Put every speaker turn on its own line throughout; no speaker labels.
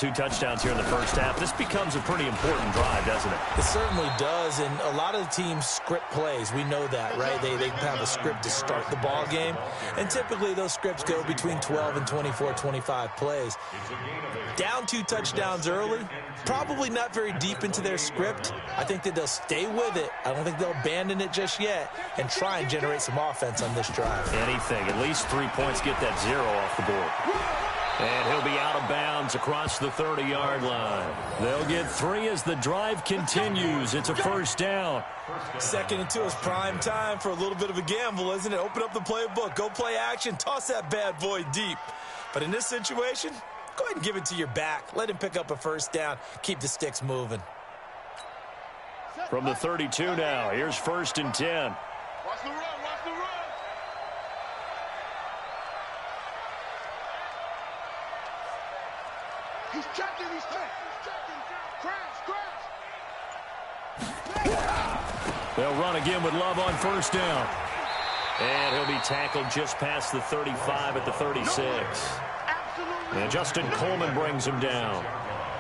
2 touchdowns here in the first half. This becomes a pretty important drive, doesn't it?
It certainly does, and a lot of the teams script plays. We know that, right? They have a script to start the ball game, and typically those scripts go between 12 and 24, 25 plays. Down 2 touchdowns early, probably not very deep into their script. I think that they'll stay with it. I don't think they'll abandon it just yet and try and generate some offense on this drive.
Anything. At least 3 points, get that 0 off the board. And he'll be out of bounds across the 30-yard line. They'll get 3 as the drive continues. It's a first down.
2nd and 2 is prime time for a little bit of a gamble, isn't it? Open up the playbook, go play action, toss that bad boy deep. But in this situation, go ahead and give it to your back. Let him pick up a first down. Keep the sticks moving.
From the 32 now, here's 1st and 10.
Watch the run, watch the run. He's checking, he's checking. Crash.
They'll run again with Love on 1st down. And he'll be tackled just past the 35 at the 36. And Justin Coleman brings him down.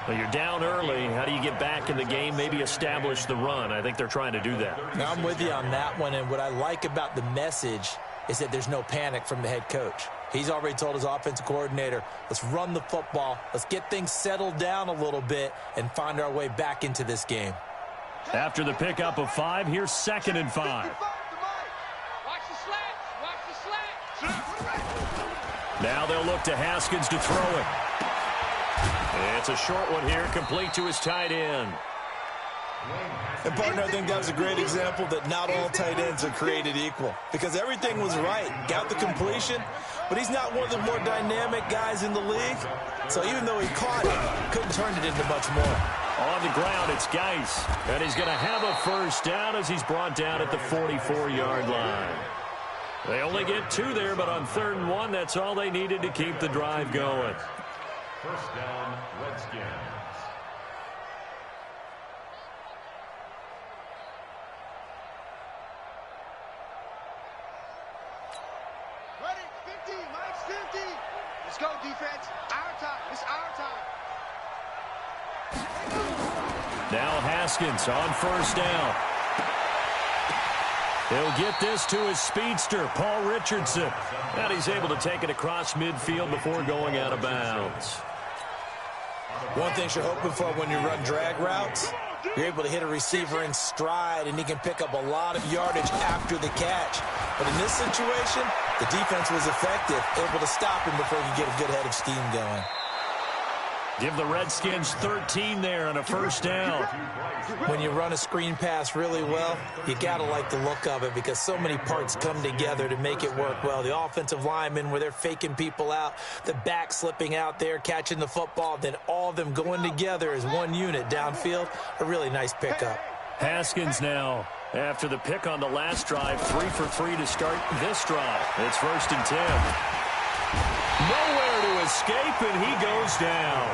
Well, you're down early. How do you get back in the game, maybe establish the run? I think they're trying to do that.
Now, I'm with you on that one, and what I like about the message is that there's no panic from the head coach. He's already told his offensive coordinator, let's run the football, let's get things settled down a little bit and find our way back into this game.
After the pickup of 5, here's 2nd and 5.
Watch the slats.
Now they'll look to Haskins to throw it. It's a short one here, complete to his tight end.
And, partner, I think that was a great example that not all tight ends are created equal, because everything was right. Got the completion, but he's not one of the more dynamic guys in the league. So even though he caught it, couldn't turn it into much more.
On the ground, it's Geis, and he's going to have a first down as he's brought down at the 44-yard line. They only get 2 there, but on 3rd and 1, that's all they needed to keep the drive going.
First down, Redskins.
Ready, 50, Mike's 50. Let's go, defense. Our time, it's our time.
Now Haskins on 1st down. He'll get this to his speedster, Paul Richardson. And he's able to take it across midfield before going out of bounds.
One thing you're hoping for when you run drag routes, you're able to hit a receiver in stride, and he can pick up a lot of yardage after the catch. But in this situation, the defense was effective, able to stop him before he could get a good head of steam going.
Give the Redskins 13 there on a first down.
When you run a screen pass really well, you got to like the look of it because so many parts come together to make it work well. The offensive linemen, where they're faking people out, the back slipping out there, catching the football, then all of them going together as one unit downfield. A really nice pickup.
Haskins now, after the pick on the last drive, 3 for 3 to start this drive. It's 1st and 10. Nowhere to escape, and he goes down.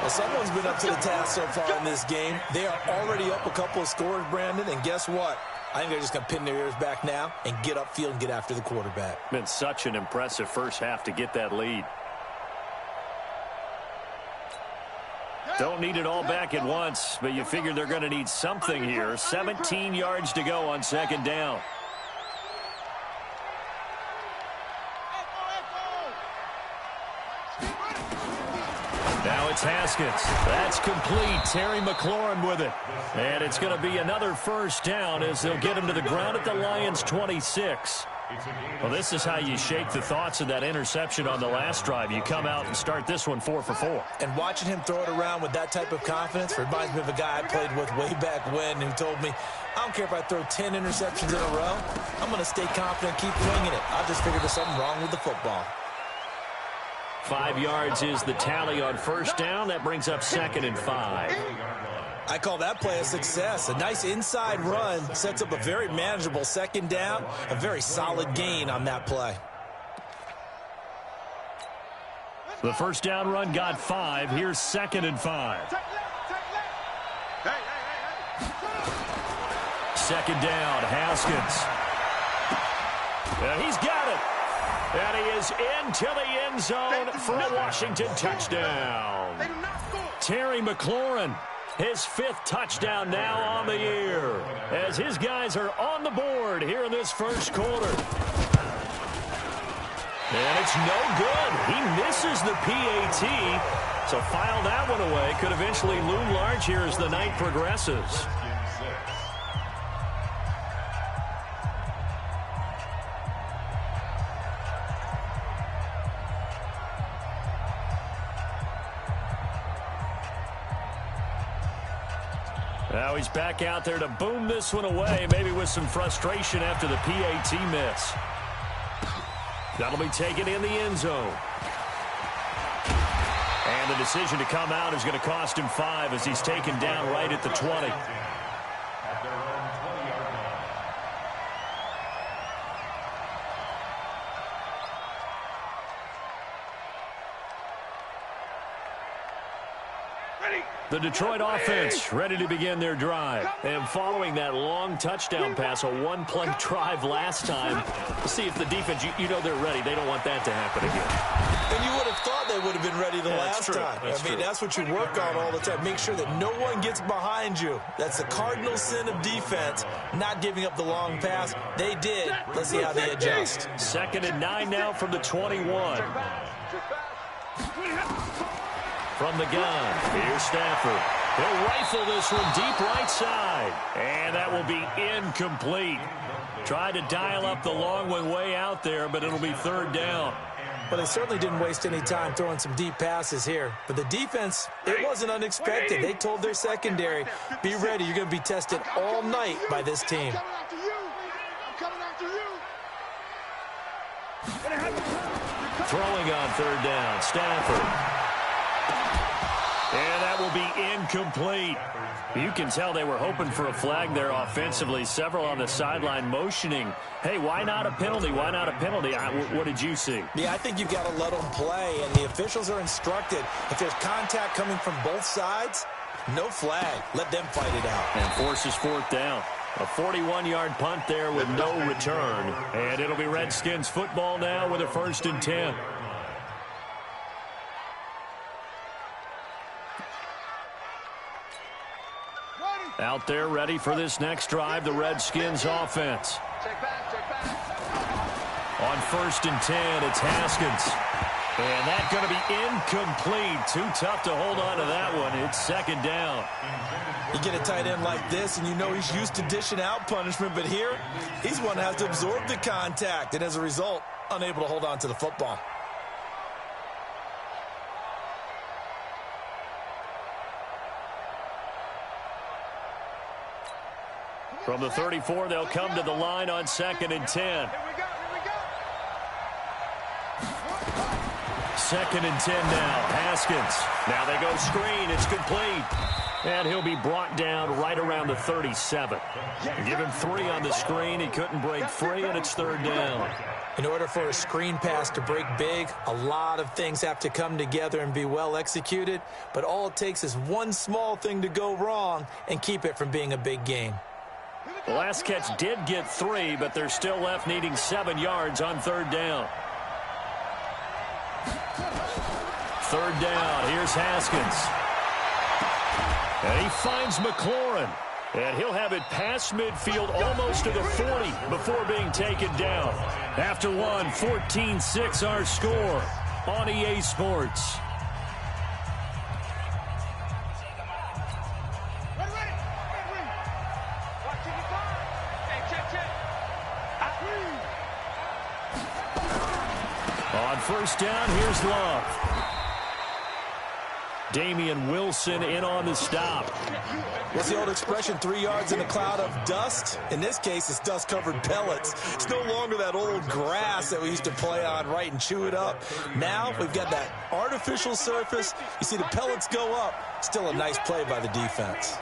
Well, someone's been up to the task so far in this game. They are already up a couple of scores, Brandon, and guess what? I think they're just going to pin their ears back now and get upfield and get after the quarterback.
Been such an impressive first half to get that lead. Don't need it all back at once, but you figure they're going to need something here. 17 yards to go on 2nd down. Now it's Haskins. That's complete. Terry McLaurin with it. And it's going to be another first down as they'll get him to the ground at the Lions' 26. Well, this is how you shake the thoughts of that interception on the last drive. You come out and start this one 4 for 4.
And watching him throw it around with that type of confidence reminds me of a guy I played with way back when who told me, I don't care if I throw 10 interceptions in a row. I'm going to stay confident, keep winging it. I just figured there's something wrong with the football.
5 yards is the tally on first down. That brings up 2nd and 5.
I call that play a success. A nice inside run sets up a very manageable 2nd down. A very solid gain on that play.
The first down run got 5. Here's 2nd and 5. Second down, Haskins. He's got it. And he is into the end zone for a Washington touchdown. Terry McLaurin, his 5th touchdown now on the year, as his guys are on the board here in this first quarter. And it's no good. He misses the PAT, so file that one away. Could eventually loom large here as the night progresses. Now he's back out there to boom this one away, maybe with some frustration after the PAT miss. That'll be taken in the end zone. And the decision to come out is going to cost him 5 as he's taken down right at the 20. The Detroit offense ready to begin their drive. And following that long touchdown pass, a one-play drive last time, see if the defense, you know they're ready. They don't want that to happen again.
And you would have thought they would have been ready the last time. That's what you work on all the time. Make sure that no one gets behind you. That's the cardinal sin of defense, not giving up the long pass. They did. Let's see how they adjust.
2nd and 9 now from the 21. From the gun, here's Stafford. He'll rifle this one deep right side. And that will be incomplete. Tried to dial up the long one way out there, but it'll be 3rd down.
Well, they certainly didn't waste any time throwing some deep passes here. But the defense, it wasn't unexpected. They told their secondary, be ready. You're going to be tested all night by this team.
Throwing on 3rd down, Stafford. And that will be incomplete. You can tell they were hoping for a flag there offensively. Several on the sideline motioning, hey, why not a penalty? Why not a penalty? What did you see?
Yeah, I think you've got to let them play, and the officials are instructed. If there's contact coming from both sides, no flag. Let them fight it out.
And forces 4th down. A 41-yard punt there with no return. And it'll be Redskins football now with a 1st and 10. Out there ready for this next drive, the Redskins offense. On 1st and 10, it's Haskins. And that's going to be incomplete. Too tough to hold on to that one. It's 2nd down.
You get a tight end like this, and you know he's used to dishing out punishment, but here, he's one that has to absorb the contact, and as a result, unable to hold on to the football.
From the 34, they'll come to the line on 2nd and 10. 2nd and 10 now. Haskins. Now they go screen. It's complete. And he'll be brought down right around the 37. Give him 3 on the screen. He couldn't break free, and it's 3rd down.
In order for a screen pass to break big, a lot of things have to come together and be well executed. But all it takes is one small thing to go wrong and keep it from being a big game.
The last catch did get 3, but they're still left needing 7 yards on 3rd down. 3rd down. Here's Haskins. And he finds McLaurin. And he'll have it past midfield almost to the 40 before being taken down. After one, 14-6 our score on EA Sports. On 1st down, here's Love. Damian Wilson in on the stop.
What's the old expression, 3 yards in a cloud of dust? In this case, it's dust-covered pellets. It's no longer that old grass that we used to play on, right, and chew it up. Now we've got that artificial surface. You see the pellets go up. Still a nice play by the defense.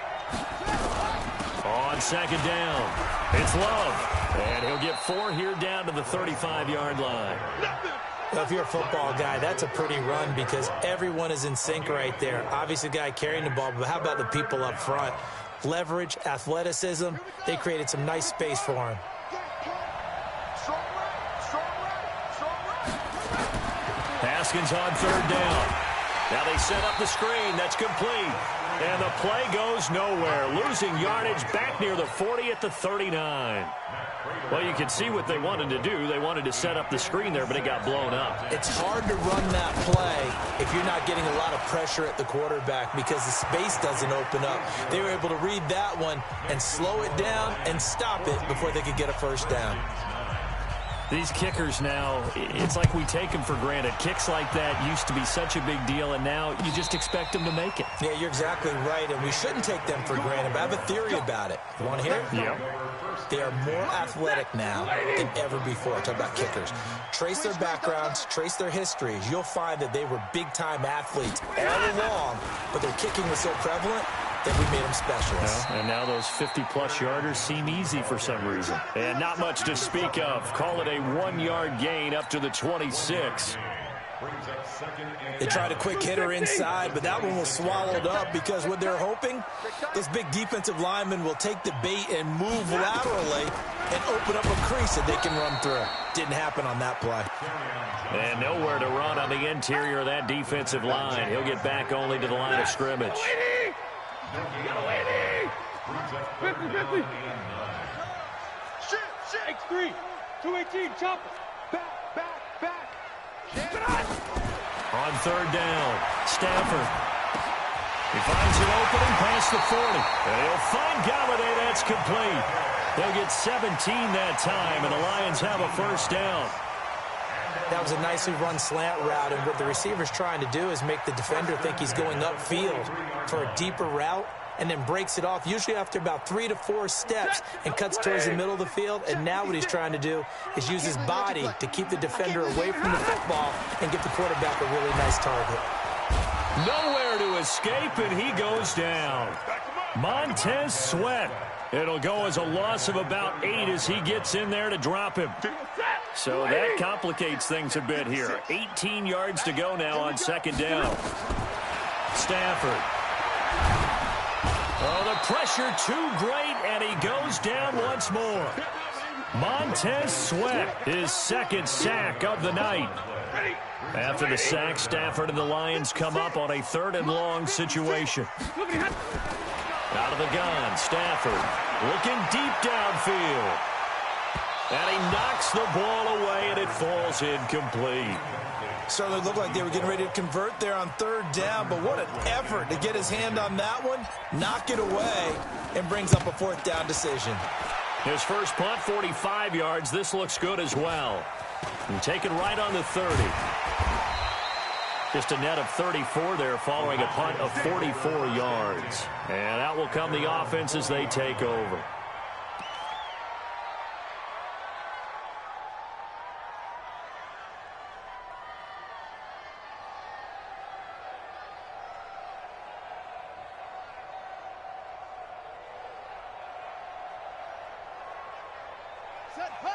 On 2nd down, it's Love. And he'll get 4 here down to the 35-yard line.
Well, if you're a football guy, that's a pretty run because everyone is in sync right there. Obviously, the guy carrying the ball, but how about the people up front? Leverage, athleticism, they created some nice space for him.
Haskins on third down. Now they set up the screen. That's complete. And the play goes nowhere. Losing yardage back near the 40 at the 39. Well, you can see what they wanted to do. They wanted to set up the screen there, but it got blown up.
It's hard to run that play if you're not getting a lot of pressure at the quarterback because the space doesn't open up. They were able to read that one and slow it down and stop it before they could get a first down.
These kickers now, it's like we take them for granted. Kicks like that used to be such a big deal, and now you just expect them to make it.
Yeah, you're exactly right, and we shouldn't take them for granted, but I have a theory about it. You want to hear it?
Yeah.
They are more athletic now than ever before. Talk about kickers. Trace their backgrounds, trace their histories. You'll find that they were big-time athletes all along, but their kicking was so prevalent that we made them specialists.
And now those 50-plus yarders seem easy for some reason. And not much to speak of. Call it a 1-yard gain up to the 26.
They tried a quick hitter inside, but that one was swallowed up because what they're hoping, those big defensive linemen will take the bait and move laterally and open up a crease that they can run through. Didn't happen on that play.
And nowhere to run on the interior of that defensive line. He'll get back only to the line of scrimmage.
50-50. X3, 218, chop. Back.
On third down, Stafford. He finds an opening past the 40. And he'll find Galladay. That's complete. They'll get 17 that time, and the Lions have a first down.
That was a nicely run slant route, and what the receiver's trying to do is make the defender think he's going upfield for a deeper route, and then breaks it off, usually after about 3 to 4 steps, and cuts towards the middle of the field. And now what he's trying to do is use his body to keep the defender away from the football and get the quarterback a really nice target.
Nowhere to escape, and he goes down. Montez Sweat. It'll go as a loss of about 8 as he gets in there to drop him. So that complicates things a bit here. 18 yards to go now on second down. Stafford. Oh, the pressure too great, and he goes down once more. Montez Sweat, his second sack of the night. After the sack, Stafford and the Lions come up on a 3rd and long situation. Out of the gun, Stafford looking deep downfield. And he knocks the ball away, and it falls incomplete.
Certainly looked like they were getting ready to convert there on 3rd down, but what an effort to get his hand on that one, knock it away, and brings up a 4th down decision.
His first punt, 45 yards. This looks good as well. And taken right on the 30. Just a net of 34 there following a punt of 44 yards. And out will come the offense as they take over.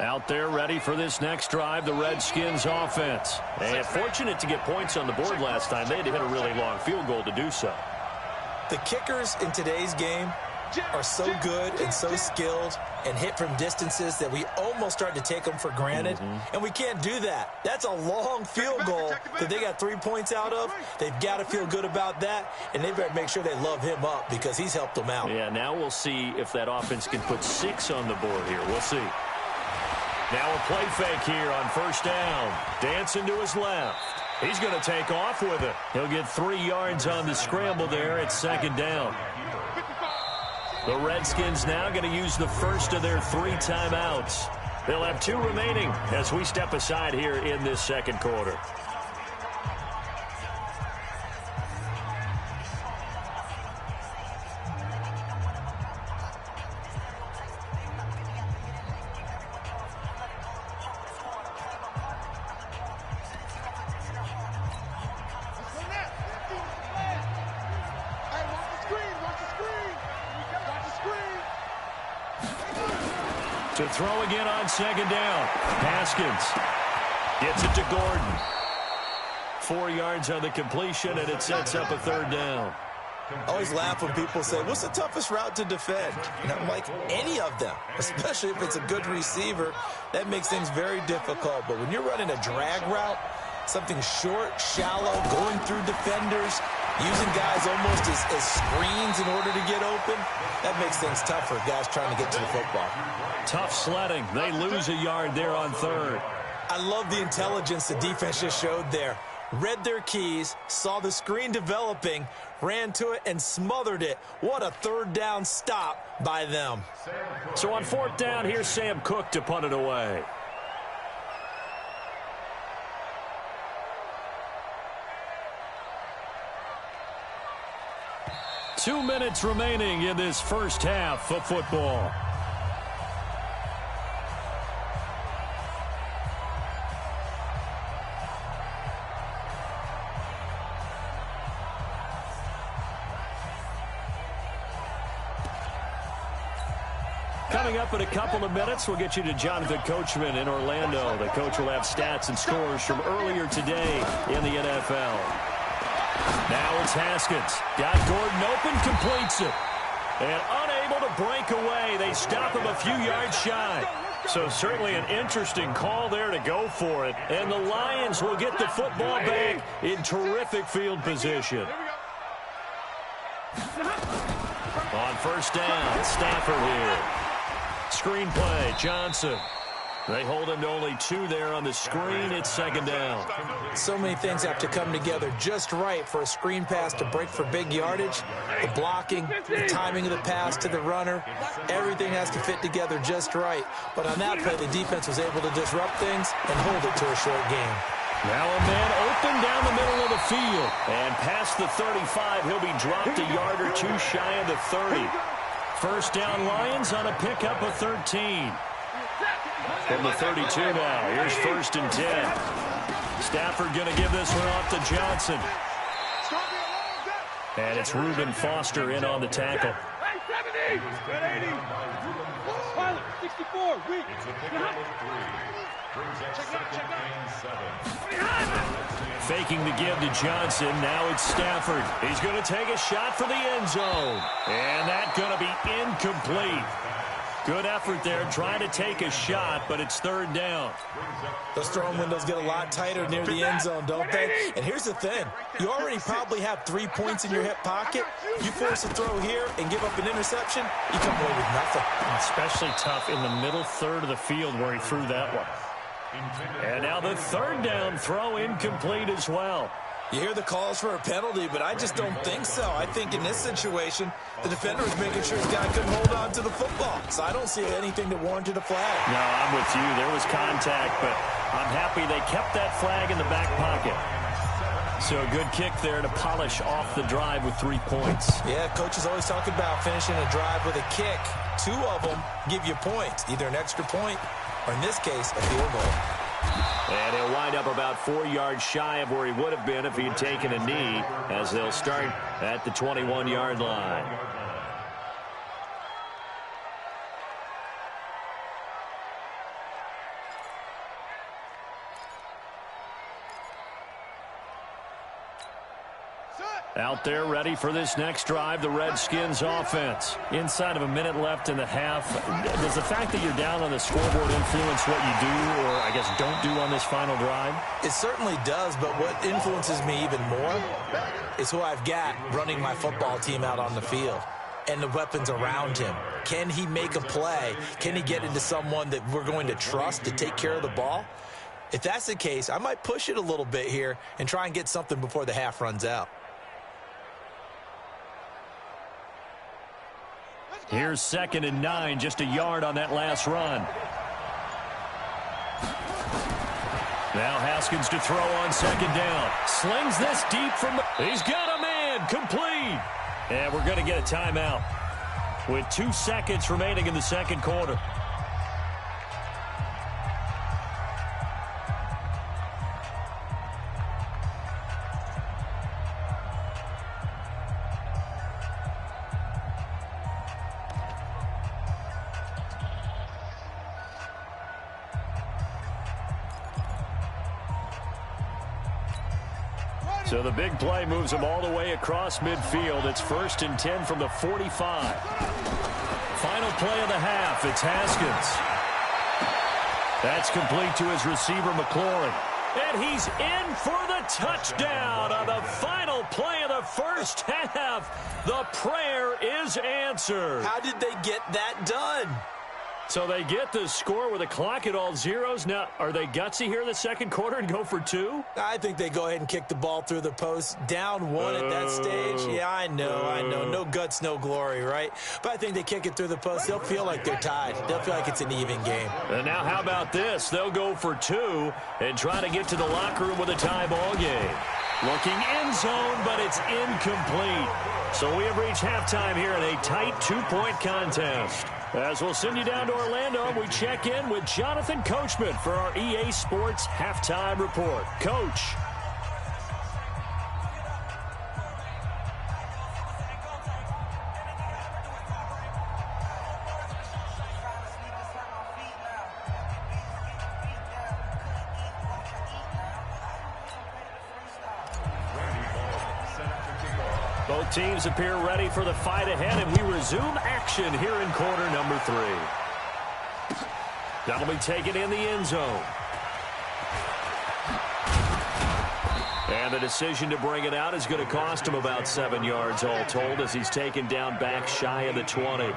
Out there ready for this next drive, the Redskins offense. And fortunate to get points on the board last time. They had to hit a really long field goal to do so.
The kickers in today's game are so good and so skilled and hit from distances that we almost start to take them for granted. And we can't do that. That's a long field goal that they got 3 points out of. They've got to feel good about that, and they better make sure they love him up because he's helped them out.
Yeah, now we'll see if that offense can put 6 on the board here. We'll see. Now a play fake here on first down. Dancing to his left. He's going to take off with it. He'll get 3 yards on the scramble there at second down. The Redskins now going to use the first of their 3 timeouts. They'll have 2 remaining as we step aside here in this second quarter. To throw again on second down. Haskins gets it to Gordon. 4 yards on the completion, and it sets up a 3rd down.
I always laugh when people say, what's the toughest route to defend? And I'm like, any of them, especially if it's a good receiver. That makes things very difficult. But when you're running a drag route, Something short, shallow, going through defenders, using guys almost as screens in order to get open. That makes things tough for guys trying to get to the football.
Tough sledding. They lose a yard there on third.
I love the intelligence the defense just showed there. Read their keys, saw the screen developing, ran to it, and smothered it. What a third down stop by them.
So on fourth down, here's Sam Cook to punt it away. Two minutes remaining in this first half of football. Coming up in a couple of minutes, we'll get you to Jonathan Coachman in Orlando. The coach will have stats and scores from earlier today in the NFL. Now it's Haskins. Got Gordon open, completes it. And unable to break away. They stop him a few yards shy. So certainly an interesting call there to go for it. And the Lions will get the football back in terrific field position. On first down, Stafford here. Screen play, Johnson. They hold him to only 2 there on the screen. It's second down.
So many things have to come together just right for a screen pass to break for big yardage. The blocking, the timing of the pass to the runner, everything has to fit together just right. But on that play, the defense was able to disrupt things and hold it to a short game.
Now a man open down the middle of the field. And past the 35, he'll be dropped a yard or 2 shy of the 30. First down Lions on a pickup of 13. From the 32 now, here's first and 10. Stafford going to give this one off to Johnson. And it's Reuben Foster in on the tackle.
64, weak.
Faking the give to Johnson. Now it's Stafford. He's going to take a shot for the end zone. And that's going to be incomplete. Good effort there trying to take a shot, but it's third down.
Those throwing windows get a lot tighter near the end zone, don't they? And here's the thing. You already probably have 3 points in your hip pocket. You force a throw here and give up an interception, you come away with nothing.
Especially tough in the middle third of the field where he threw that one. And now the third down throw incomplete as well.
You hear the calls for a penalty, but I just don't think so. I think in this situation, the defender was making sure his guy couldn't hold on to the football. So I don't see anything that warranted a flag.
No, I'm with you. There was contact, but I'm happy they kept that flag in the back pocket. So a good kick there to polish off the drive with 3 points.
Yeah, coaches always talk about finishing a drive with a kick. 2 of them give you points, either an extra point or, in this case, a field goal.
And he'll wind up about 4 yards shy of where he would have been if he had taken a knee, as they'll start at the 21-yard line. Out there ready for this next drive, the Redskins offense. Inside of a minute left in the half. Does the fact that you're down on the scoreboard influence what you do, or I guess don't do on this final drive?
It certainly does, but what influences me even more is who I've got running my football team out on the field and the weapons around him. Can he make a play? Can he get into someone that we're going to trust to take care of the ball? If that's the case, I might push it a little bit here and try and get something before the half runs out.
Here's second and 9, just a yard on that last run. Now Haskins to throw on second down. Slings this deep from the... He's got a man, complete. And we're going to get a timeout with 2 seconds remaining in the second quarter. So the big play moves them all the way across midfield. It's first and 10 from the 45. Final play of the half. It's Haskins. That's complete to his receiver, McLaurin. And he's in for the touchdown on the final play of the first half. The prayer is answered.
How did they get that done?
So they get the score with a clock at all zeros. Now, are they gutsy here in the second quarter and go for two?
I think they go ahead and kick the ball through the post. Down one at that stage. Yeah, I know. No guts, no glory, right? But I think they kick it through the post. They'll feel like they're tied. They'll feel like it's an even game.
And now how about this? They'll go for two and try to get to the locker room with a tie ball game. Looking end zone, but it's incomplete. So we have reached halftime here in a tight two-point contest. As we'll send you down to Orlando, we check in with Jonathan Coachman for our EA Sports Halftime Report. Coach. Both teams appear ready for the fight ahead, and we resume action here in quarter number 3. That'll be taken in the end zone. And the decision to bring it out is going to cost him about 7 yards all told as he's taken down back shy of the 20.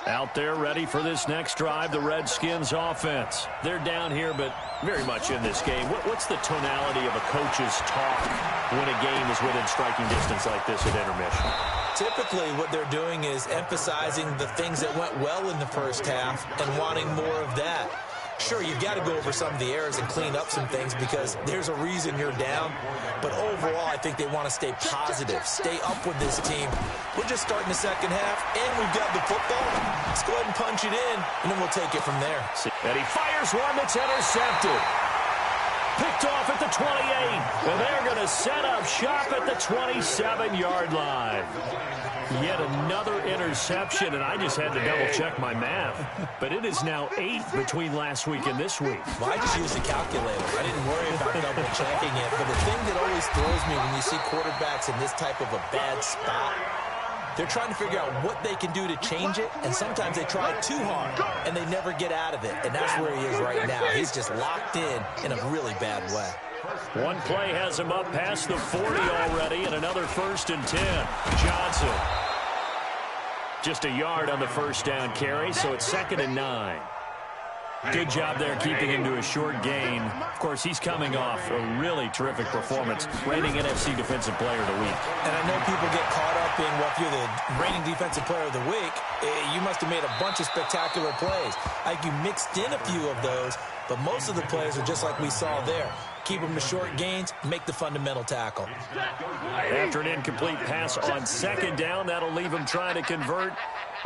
Out there ready for this next drive, the Redskins offense. They're down here, but very much in this game. What's the tonality of a coach's talk when a game is within striking distance like this at intermission?
Typically, what they're doing is emphasizing the things that went well in the first half and wanting more of that. Sure, you've got to go over some of the errors and clean up some things because there's a reason you're down. But overall, I think they want to stay positive, stay up with this team. We're just starting the second half, and we've got the football. Let's go ahead and punch it in, and then we'll take it from there.
And he fires one that's intercepted. Picked off at the 28. And they're going to set up shop at the 27-yard line. Yet another interception, and I just had to double-check my math. But it is now 8 between last week and this week.
Well, I just used a calculator. I didn't worry about double-checking it. But the thing that always throws me when you see quarterbacks in this type of a bad spot, they're trying to figure out what they can do to change it, and sometimes they try too hard, and they never get out of it. And that's where he is right now. He's just locked in a really bad way.
One play has him up past the 40 already, and another 1st and 10. Johnson. Just a yard on the first down carry, so it's 2nd and 9. Good job there keeping him to a short gain. Of course, he's coming off a really terrific performance, reigning NFC Defensive Player of the Week.
And I know people get caught up in, well, if you're the reigning Defensive Player of the Week, you must have made a bunch of spectacular plays. I think you mixed in a few of those, but most of the plays are just like we saw there. Keep them to short gains, make the fundamental tackle.
After an incomplete pass on 2nd down, that'll leave him trying to convert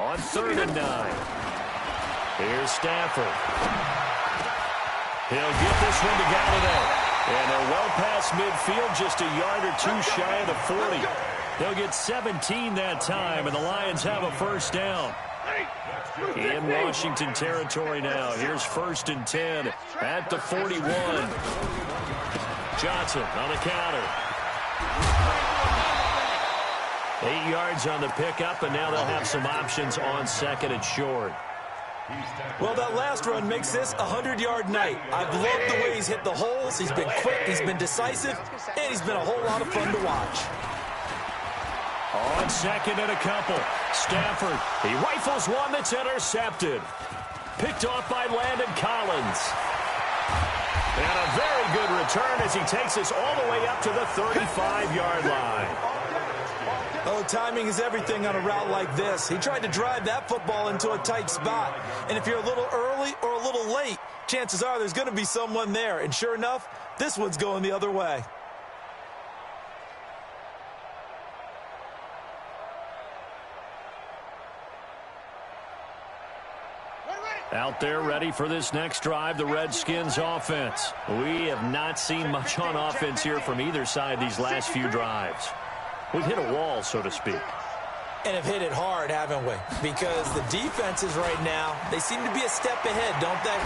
on 3rd and 9. Here's Stafford. He'll get this one to Galladay. And they're well past midfield, just a yard or two shy of the 40. They'll get 17 that time, and the Lions have a 1st down. In Washington territory now. Here's 1st and 10 at the 41. Johnson on the counter. 8 yards on the pickup, and now they'll have some options on 2nd and short.
Well, that last run makes this a 100-yard night. I've loved the way he's hit the holes. He's been quick, he's been decisive, and he's been a whole lot of fun to watch.
On 2nd and a couple. Stafford, he rifles one that's intercepted. Picked off by Landon Collins. And a very good return as he takes us all the way up to the 35-yard line.
Oh, timing is everything on a route like this. He tried to drive that football into a tight spot. And if you're a little early or a little late, chances are there's going to be someone there. And sure enough, this one's going the other way.
Out there ready for this next drive, the Redskins offense. We have not seen much on offense here from either side these last few drives. We've hit a wall, so to speak.
And have hit it hard, haven't we? Because the defenses right now, they seem to be a step ahead, don't they?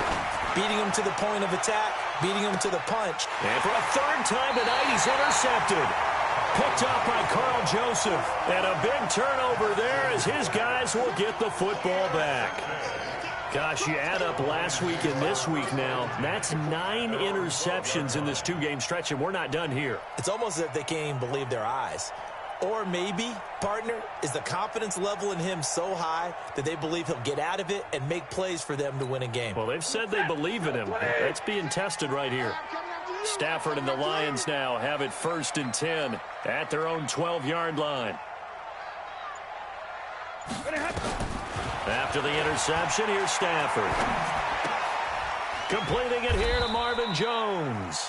Beating them to the point of attack, beating them to the punch.
And for a 3rd time tonight, he's intercepted. Picked up by Carl Joseph. And a big turnover there as his guys will get the football back. Gosh, you add up last week and this week now. That's 9 interceptions in this 2-game stretch, and we're not done here.
It's almost as if they can't even believe their eyes. Or maybe, partner, is the confidence level in him so high that they believe he'll get out of it and make plays for them to win a game.
Well, they've said they believe in him. That's being tested right here. Stafford and the Lions now have it 1st and 10 at their own 12-yard line. After the interception, here's Stafford. Completing it here to Marvin Jones.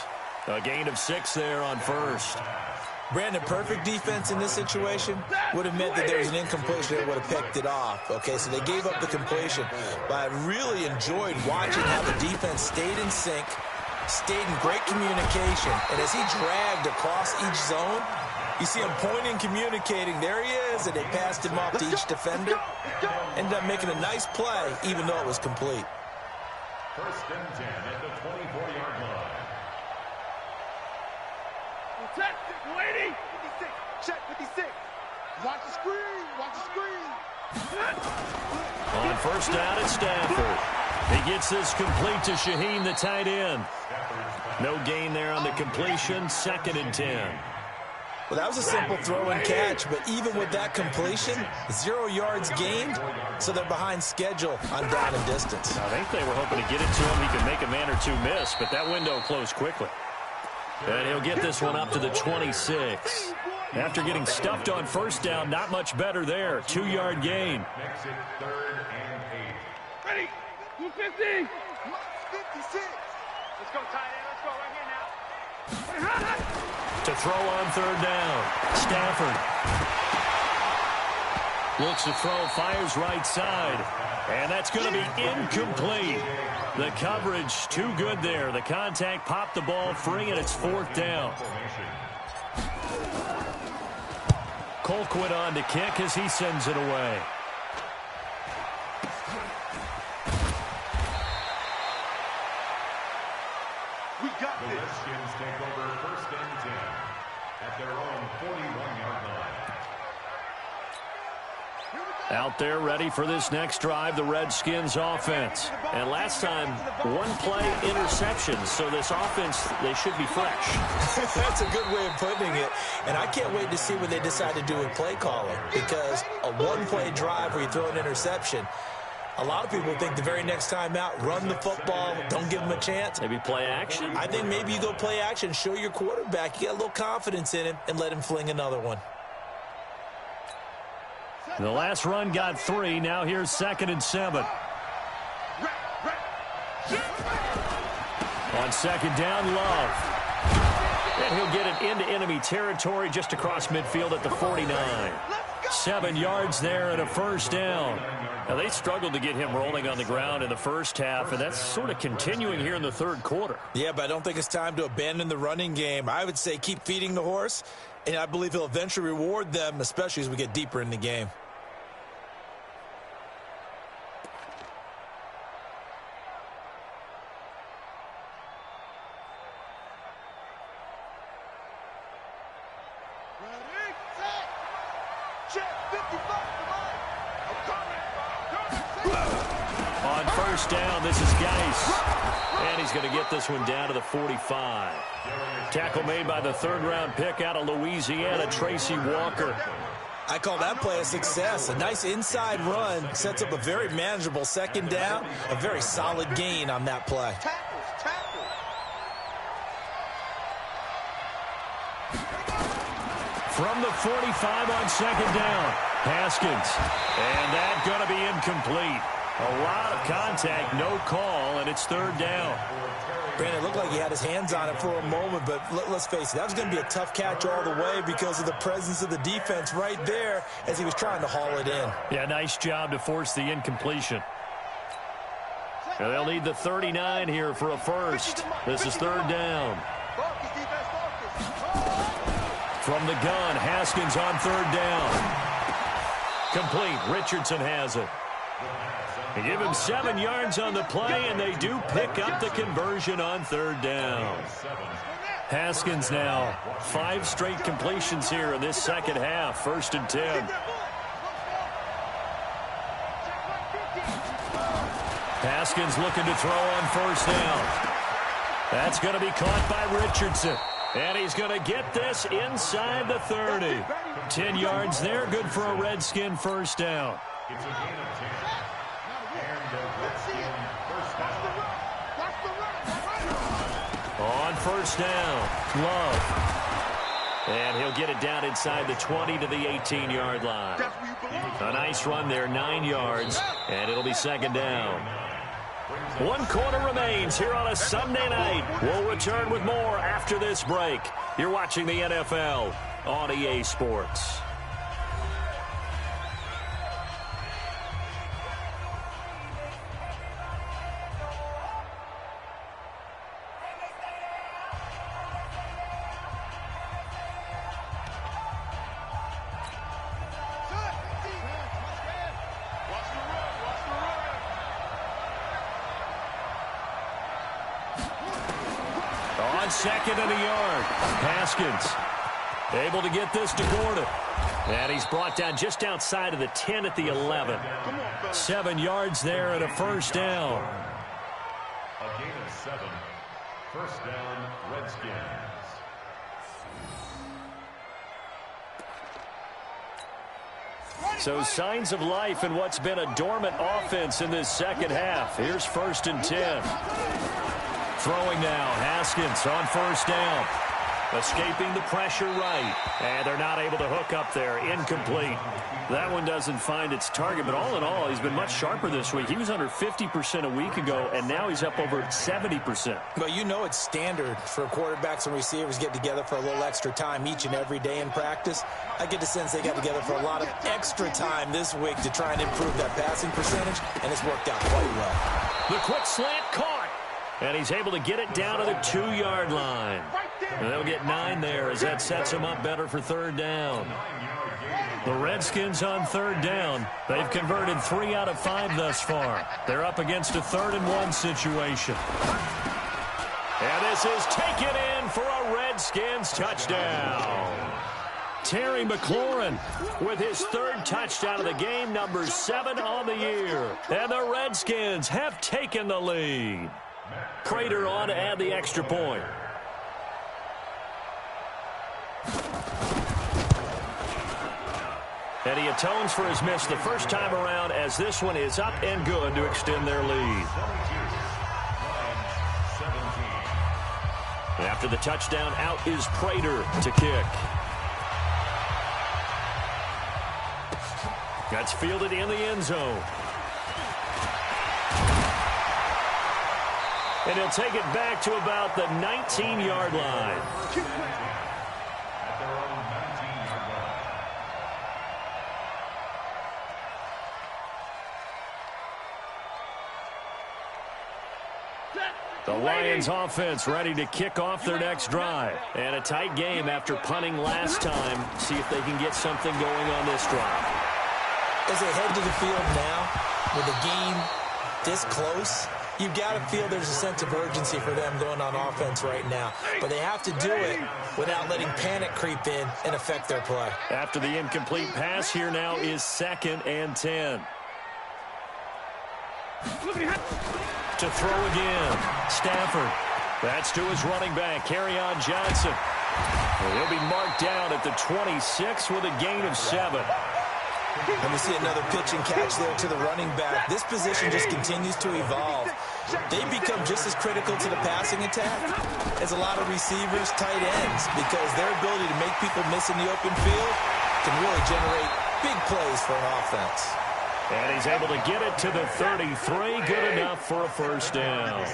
A gain of 6 there on 1st.
Brandon, perfect defense in this situation would have meant that there was an incompletion that would have picked it off. Okay, so they gave up the completion. But I really enjoyed watching how the defense stayed in sync, stayed in great communication. And as he dragged across each zone, you see him pointing, communicating. There he is, and they passed him off to each defender. Ended up making a nice play, even though it was complete.
1st and 10 at the 24-yard line.
Check, lady. 56. Check 56. Watch the screen. Watch the screen.
On 1st down, it's Stafford. He gets this complete to Shaheen, the tight end. No gain there on the completion. 2nd and 10.
Well, that was a simple throw and catch, but even with that completion, 0 yards gained, so they're behind schedule on down and distance.
I think they were hoping to get it to him. He could make a man or two miss, but that window closed quickly. And he'll get this one up to the 26. After getting stuffed on 1st down, not much better there. 2-yard gain.
Makes it 3rd and 8.
Ready. 250. 56. Let's go, tight end. Let's go right here now.
To throw on 3rd down. Stafford looks to throw, fires right side. And that's going to be incomplete. The coverage too good there. The contact popped the ball free, and it's 4th down. Colquitt on to kick as he sends it away.
We got
The
this.
Redskins take over 1st and 10 at their own 41-yard line.
Out there ready for this next drive, the Redskins offense. And last time, 1 play interception, so this offense, they should be fresh.
That's a good way of putting it. And I can't wait to see what they decide to do with play calling, because a 1-play drive where you throw an interception, a lot of people think the very next time out, run the football, don't give them a chance.
Maybe play action?
I think maybe you go play action, show your quarterback, you got a little confidence in him, and let him fling another one.
The last run got 3. Now here's 2nd and 7. On 2nd down, Love. And he'll get it into enemy territory just across midfield at the 49. 7 yards there and a 1st down. Now, they struggled to get him rolling on the ground in the 1st half, and that's sort of continuing here in the 3rd quarter.
Yeah, but I don't think it's time to abandon the running game. I would say keep feeding the horse, and I believe he'll eventually reward them, especially as we get deeper in the game.
Ready, set. Check 55.
On 1st down, this is Geis. And he's going to get this one down to the 45. Tackle made by the 3rd-round pick out of Louisiana, Tracy Walker.
I call that play a success. A nice inside run sets up a very manageable 2nd down. A very solid gain on that play.
Tackles.
From the 45 on 2nd down, Haskins. And that's going to be incomplete. A lot of contact, no call, and it's 3rd down.
Brandon, it looked like he had his hands on it for a moment, but let's face it, that was going to be a tough catch all the way because of the presence of the defense right there as he was trying to haul it in.
Yeah, nice job to force the incompletion. And they'll need the 39 here for a 1st. This is 3rd down.
Focus, defense, focus.
From the gun, Haskins on 3rd down. Complete. Richardson has it. They give him 7 yards on the play, and they do pick up the conversion on 3rd down. Haskins now 5 straight completions here in this 2nd half. 1st and 10. Haskins looking to throw on first down. That's going to be caught by Richardson. And he's going to get this inside the 30. 10 yards there, good for a Redskin first down.
It's a gain of 10. And the Redskin first down.
On first down, Love. And he'll get it down inside the 20 to the 18-yard line. A nice run there, 9 yards, and it'll be second down. 1 quarter remains here on a Sunday night. We'll return with more after this break. You're watching the NFL on EA Sports. On second and a yard, Haskins able to get this to Gordon. And he's brought down just outside of the 10 at the 11. 7 yards there and a first down.
A gain of 7. First down, Redskins.
So signs of life in what's been a dormant offense in this second half. Here's 1st and 10. Throwing now, Haskins on first down. Escaping the pressure right. And they're not able to hook up there. Incomplete. That one doesn't find its target, but all in all, he's been much sharper this week. He was under 50% a week ago, and now he's up over 70%.
Well, you know it's standard for quarterbacks and receivers get together for a little extra time each and every day in practice. I get the sense they got together for a lot of extra time this week to try and improve that passing percentage, and it's worked out quite well.
The quick slant caught. And he's able to get it down to the 2-yard line. And they'll get 9 there as that sets him up better for third down. The Redskins on third down. They've converted 3 out of 5 thus far. They're up against a 3rd and 1 situation. And this is taken in for a Redskins touchdown. Terry McLaurin with his 3rd touchdown of the game, number 7 on the year. And the Redskins have taken the lead. Prater on to add the extra point. And he atones for his miss the first time around as this one is up and good to extend their lead. After the touchdown, out is Prater to kick. That's fielded in the end zone. And he'll take it back to about the 19-yard line.
At their own 19-yard line.
The Lions offense ready to kick off their next drive. And a tight game after punting last time. See if they can get something going on this drive.
As they head to the field now, with the game this close, you've got to feel there's a sense of urgency for them going on offense right now. But they have to do it without letting panic creep in and affect their play.
After the incomplete pass, here now is 2nd and 10. To throw again, Stafford. That's to his running back, Kerryon Johnson. And he'll be marked down at the 26 with a gain of 7.
And we see another pitch and catch there to the running back. This position just continues to evolve. They become just as critical to the passing attack as a lot of receivers, tight ends, because their ability to make people miss in the open field can really generate big plays for an offense.
And he's able to get it to the 33. Good enough for a first down.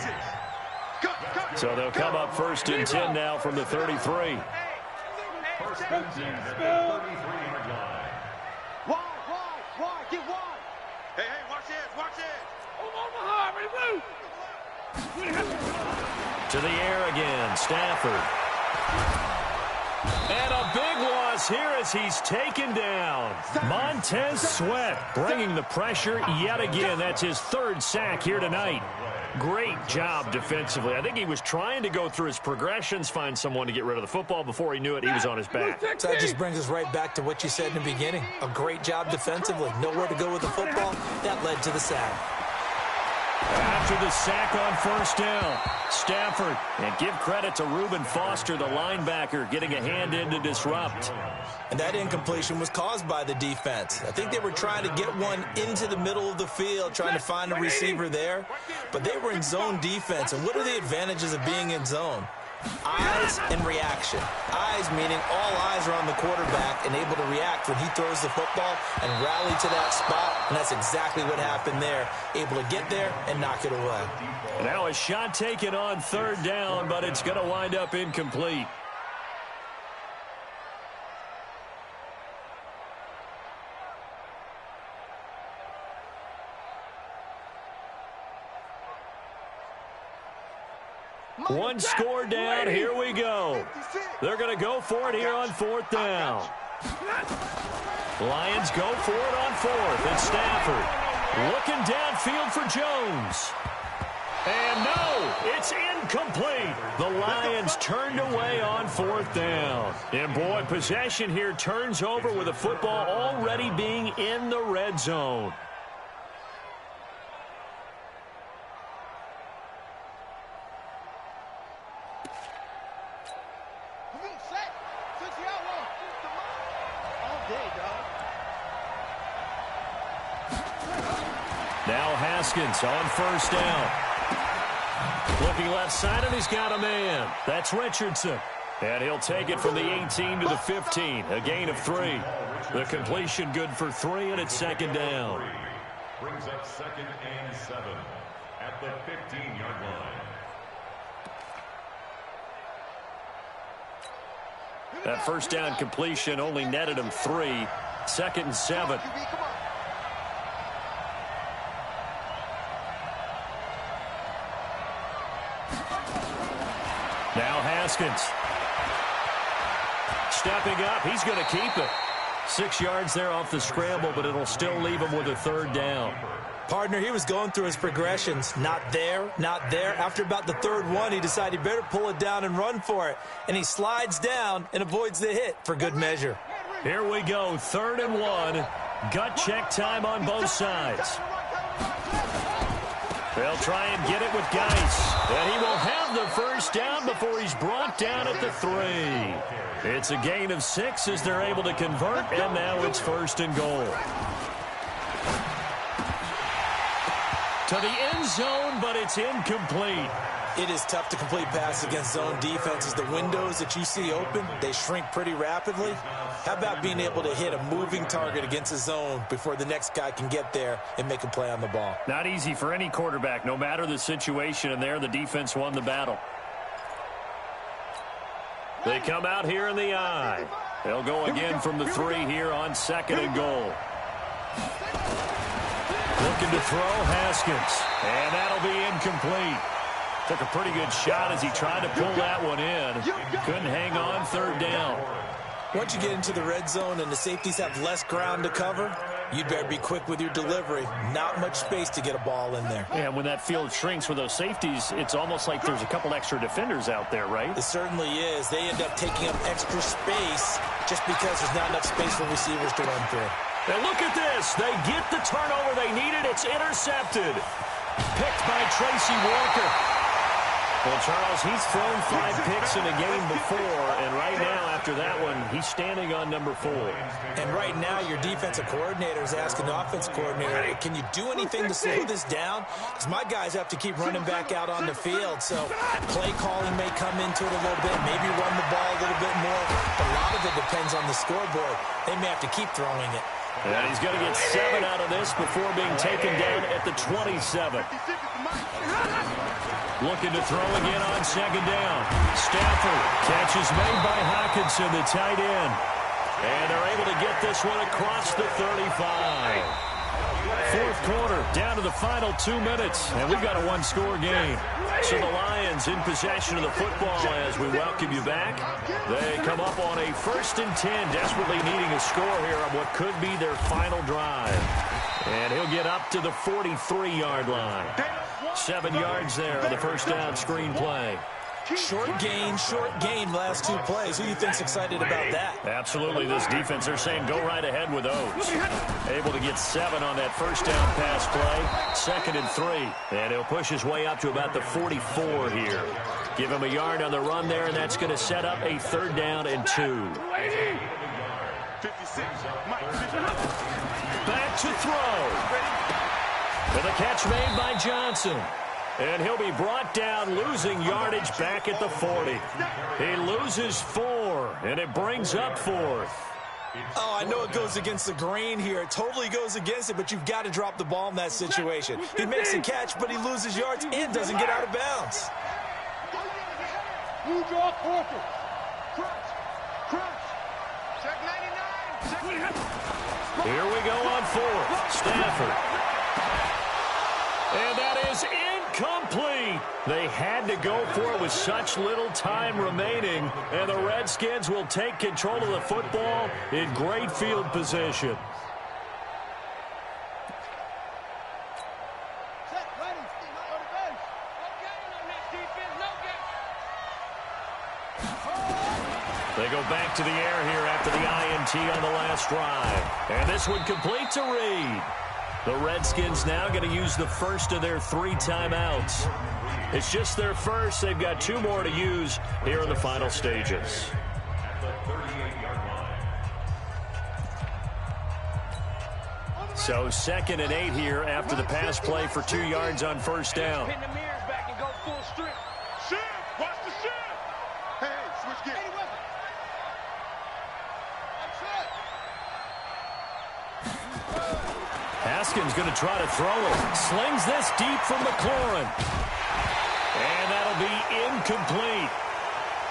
So they'll come up 1st and 10 now from the 33.
1st and 10 at the 33-yard line.
Wide, get wide. Hey, watch this.
To the air again, Stafford. And a big loss here as he's taken down. Montez Sweat bringing the pressure yet again. That's his 3rd sack here tonight. Great job defensively. I think he was trying to go through his progressions, find someone to get rid of the football. Before he knew it, he was on his back.
So that just brings us right back to what you said in the beginning. A great job defensively. Nowhere to go with the football. That led to the sack.
after the sack on first down. Stafford, and give credit to Reuben Foster, the linebacker, getting a hand in to disrupt.
And that incompletion was caused by the defense. I think they were trying to get one into the middle of the field, trying to find a receiver there. But they were in zone defense. And what are the advantages of being in zone? Eyes and reaction. Eyes meaning all eyes are on the quarterback and able to react when he throws the football and rally to that spot. And that's exactly what happened there. Able to get there and knock it away.
Now a shot taken on third down, but it's going to wind up incomplete. One score down. Here we go. They're going to go for it here on fourth down. Lions go for it on fourth. And Stafford looking downfield for Jones. And no, it's incomplete. The Lions turned away on fourth down. And boy, possession here turns over with the football already being in the red zone. Now Haskins on first down. Looking left side, and he's got a man. That's Richardson. And he'll take it from the 18 to the 15. A gain of 3. The completion good for 3, and it's second down.
Brings up 2nd and 7 at the 15-yard line.
That first down completion only netted him 3. 2nd and 7. Now Haskins. Stepping up, he's going to keep it. 6 yards there off the scramble, but it'll still leave him with a third down.
Partner, he was going through his progressions. Not there, not there. After about the third one, he decided he better pull it down and run for it. And he slides down and avoids the hit for good measure.
Here we go, 3rd and 1. Gut check time on both sides. They'll try and get it with Geis. And he will have the first down before he's brought down at the 3. It's a gain of 6 as they're able to convert, and now it's 1st and goal. To the end zone, but it's incomplete.
It is tough to complete passes against zone defenses. The windows that you see open, they shrink pretty rapidly. How about being able to hit a moving target against a zone before the next guy can get there and make a play on the ball?
Not easy for any quarterback, no matter the situation, and there the defense won the battle. They come out here in the eye. They'll go again from the 3 here on 2nd and goal. Looking to throw, Haskins. And that'll be incomplete. Took a pretty good shot as he tried to pull that one in. Couldn't hang on, 3rd down.
Once you get into the red zone and the safeties have less ground to cover, you'd better be quick with your delivery. Not much space to get a ball in there.
Yeah, when that field shrinks with those safeties, it's almost like there's a couple extra defenders out there, right?
It certainly is. They end up taking up extra space just because there's not enough space for receivers to run through.
And look at this. They get the turnover they needed. It's intercepted. Picked by Tracy Walker. Well, Charles, he's thrown 5 picks in a game before, and right now, after that one, he's standing on number 4.
And right now, your defensive coordinator is asking the offensive coordinator, can you do anything to slow this down? Because my guys have to keep running back out on the field, so play calling may come into it a little bit, maybe run the ball a little bit more. But a lot of it depends on the scoreboard. They may have to keep throwing it.
And he's going to get 7 out of this before being taken down at the 27. Looking to throw again on 2nd down. Stafford. Catch is made by Hockenson, the tight end. And they're able to get this one across the 35. 4th quarter, down to the final 2 minutes, and we've got a 1-score game. So the Lions in possession of the football as we welcome you back. They come up on a 1st and 10, desperately needing a score here on what could be their final drive. And he'll get up to the 43-yard line. 7 yards there on the first down screen play.
Short gain last 2 plays. Who do you think's excited about that?
Absolutely. This defense, they're saying go right ahead with those. Able to get 7 on that first down pass play. 2nd and 3. And he'll push his way up to about the 44 here. Give him a yard on the run there, and that's going to set up a 3rd down and 2. Back to throw. And the catch made by Johnson. And he'll be brought down, losing yardage back at the 40. He loses 4, and it brings up 4th.
Oh, I know it goes against the grain here. It totally goes against it, but you've got to drop the ball in that situation. He makes a catch, but he loses yards and doesn't get out of bounds.
Here we go on 4th. Stafford. And that is incomplete. They had to go for it with such little time remaining. And the Redskins will take control of the football in great field position. They go back to the air here after the INT on the last drive. And this one complete to Reed. The Redskins now going to use the first of their 3 timeouts. It's just their first. They've got 2 more to use here in the final stages. So 2nd and 8 here after the pass play for 2 yards on 1st down. Haskins going to try to throw it. Slings this deep from McLaurin. And that'll be incomplete.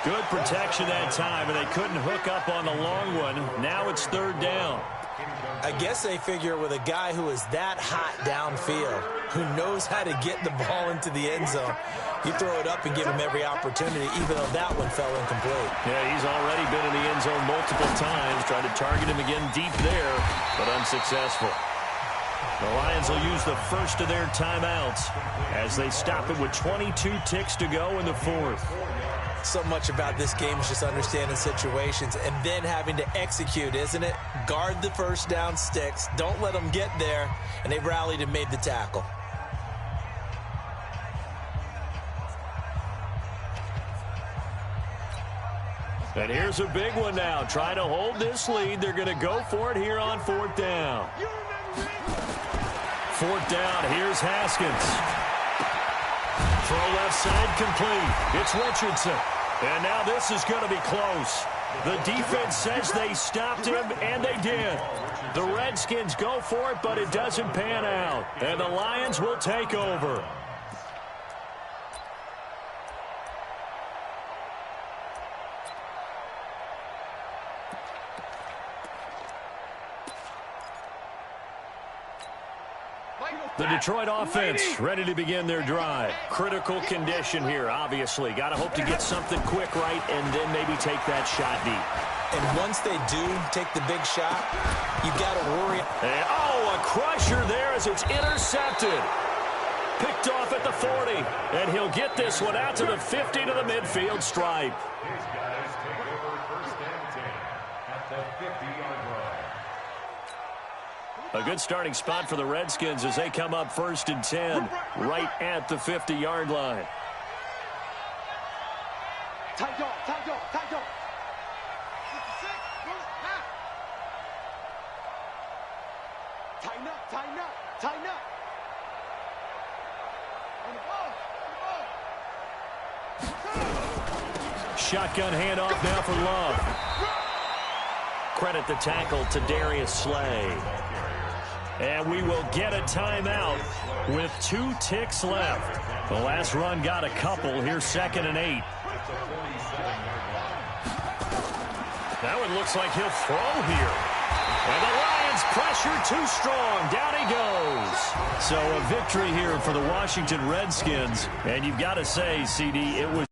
Good protection that time, and they couldn't hook up on the long one. Now it's 3rd down.
I guess they figure with a guy who is that hot downfield, who knows how to get the ball into the end zone, you throw it up and give him every opportunity, even though that one fell incomplete.
Yeah, he's already been in the end zone multiple times. Tried to target him again deep there, but unsuccessful. The Lions will use the first of their timeouts as they stop it with 22 ticks to go in the 4th.
So much about this game is just understanding situations and then having to execute, isn't it? Guard the first down sticks. Don't let them get there. And they rallied and made the tackle.
And here's a big one now. Trying to hold this lead. They're going to go for it here on 4th down. 4th down. Here's Haskins. Throw left side complete. It's Richardson. And now this is going to be close. The defense says they stopped him, and they did. The Redskins go for it, but it doesn't pan out. And the Lions will take over. The Detroit offense ready to begin their drive. Critical condition here, obviously. Got to hope to get something quick right and then maybe take that shot deep.
And once they do take the big shot, you've got to worry.
And, a crusher there as it's intercepted. Picked off at the 40. And he'll get this one out to the 50 to the midfield stripe.
His guys take over 1st and 10 at the 50-yard line.
A good starting spot for the Redskins as they come up 1st and 10 right at the 50-yard line.
Tight dog, tight dog, tight dog. 56, tighten up, tighten up, tighten up. On the ball.
Shotgun handoff now for Love. Credit the tackle to Darius Slay. And we will get a timeout with 2 ticks left. The last run got a couple. Here's 2nd and 8. That one looks like he'll throw here. And the Lions pressure too strong. Down he goes. So a victory here for the Washington Redskins. And you've got to say, CD, it was